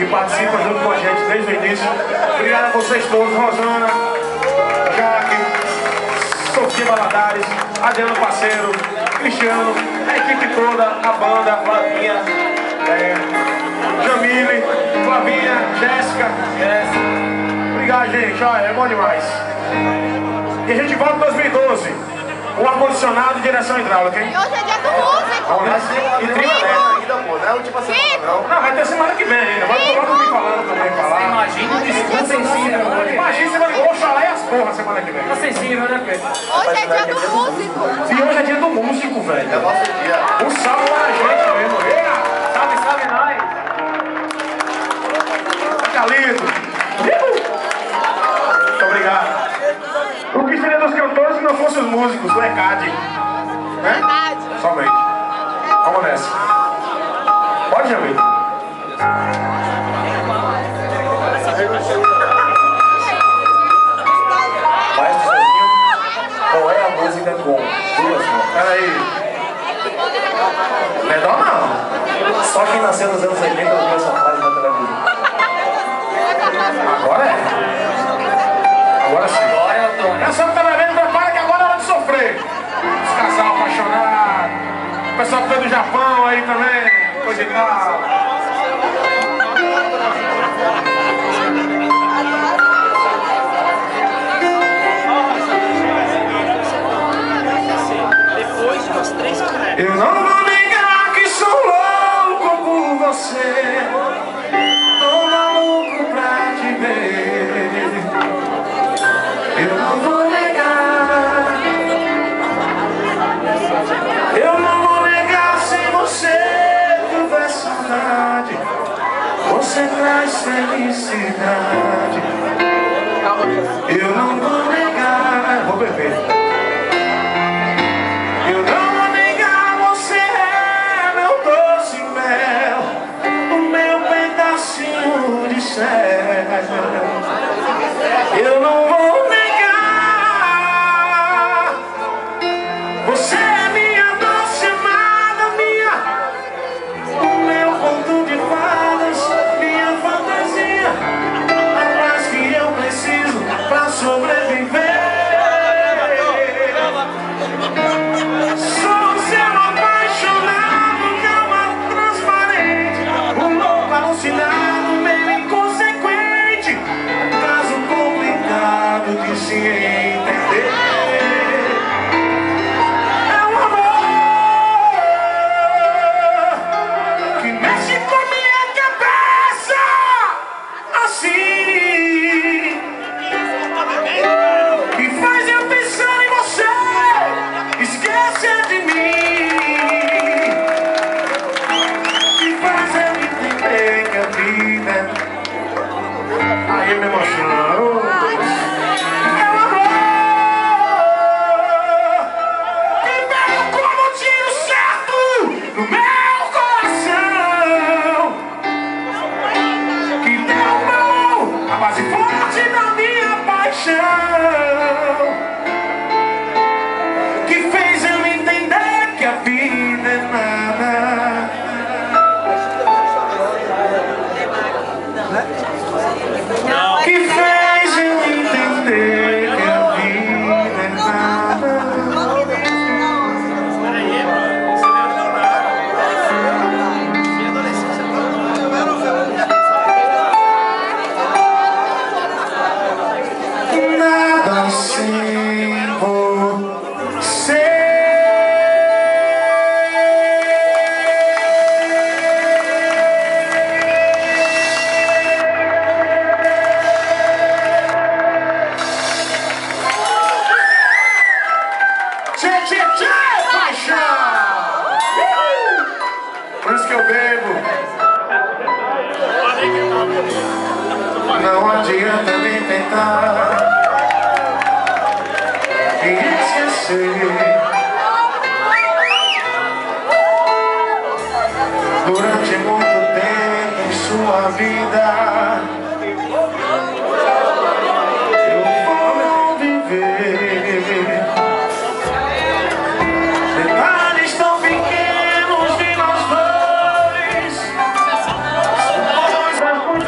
participam junto com a gente desde o início. Obrigado a vocês todos, Rosana, Jaque, Sofia Baladares, Adriano Parceiro, Cristiano, a equipe toda, a banda, Flavinha, Jamile, Flavinha, Jéssica. Obrigado, gente, é bom demais. E a gente volta em 2012. O ar-condicionado e direção hidráulica, hein? E hoje é dia do músico. E trilha ainda, pô. Não é a última semana, não. Não, vai ter semana que vem ainda. Vai todo mundo me falando também, falar. Imagina o discurso sensível. Imagina semana que vem. Oxalá e as porra semana que vem. Tá sensível, né, Pedro? Hoje é dia do músico. E hoje é dia do músico, velho. É nosso dia. Um salve pra gente mesmo. Salve, salve nós. Fica lindo. Muito obrigado. O que seria dos cantores se não fossem os músicos? O ECAD. Né? Verdade. Somente. Vamos nessa. Pode, Jamil. Maestro Sozinho, qual é a música com duas mãos? Peraí. Melhor não. Só quem nasceu nos anos 80 ouviu essa frase na televisão. Agora é. Agora sim. Pessoal que tá bebendo, prepara que agora é hora de sofrer. Os casal apaixonados. O pessoal que veio do Japão aí também, coisa e tal. Eu não vou negar que sou louco por você. Tô maluco pra te ver. Eu não vou negar. Eu não vou negar se você tiver saudade. Você traz felicidade. Eu não vou negar. Vou beber. Eu não vou negar, você é meu doce mel, o meu pedacinho de céu. Eu não vou negar, você é minha doce amada, o meu conto de fadas, minha fantasia, a paz que eu preciso pra sobreviver. Sou seu apaixonado, calma transparente, um louco alucinado, meio inconsequente, um caso complicado de se entender. É um amor que mexe com minha cabeça, assim, que faz eu pensar em você. Esqueça de mim, que faz eu entender que a vida. Aí eu me emociono. É um amor que pega como um tiro certo no meu coração, que derrubou a base forte da minha paixão. A vida é nada. Que fez eu entender que a vida é nada. Nada sem você. Por isso que eu bebo. Não adianta me tentar e esquecer. Durante muito tempo em sua vida eu vou viver detalhes tão pequenos de nós dois, coisas muito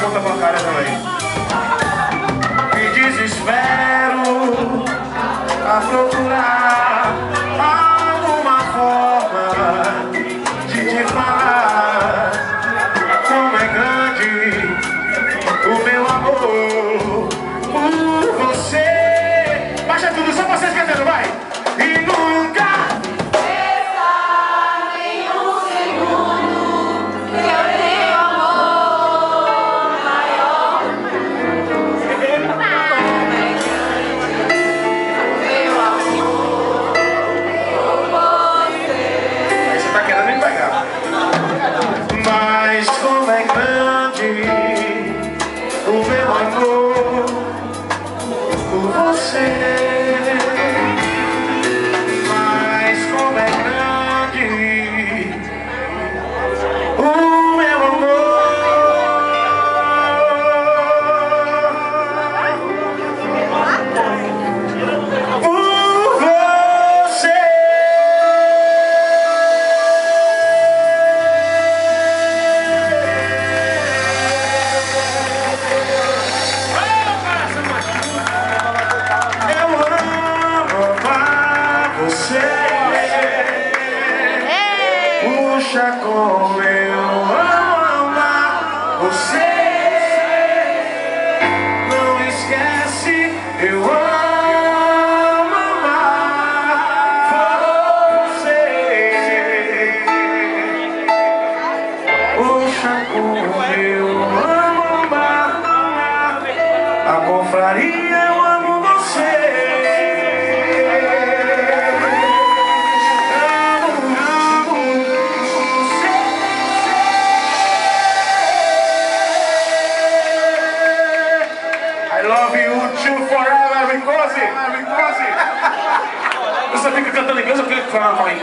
conta bancária também. Me desespero a procurar alguma forma de te falar como é grande o meu amor por você. Baixa tudo, só vocês cantando, vai! E nunca o meu amor por você, mas como é grande o meu amor por você. Puxa, como eu amo amar você. Não esquece, eu amo amar você. Puxa, como eu amo amar a confraria, eu amo você. I love you too forever, Ricosi! Você fica cantando inglês ou quer falar em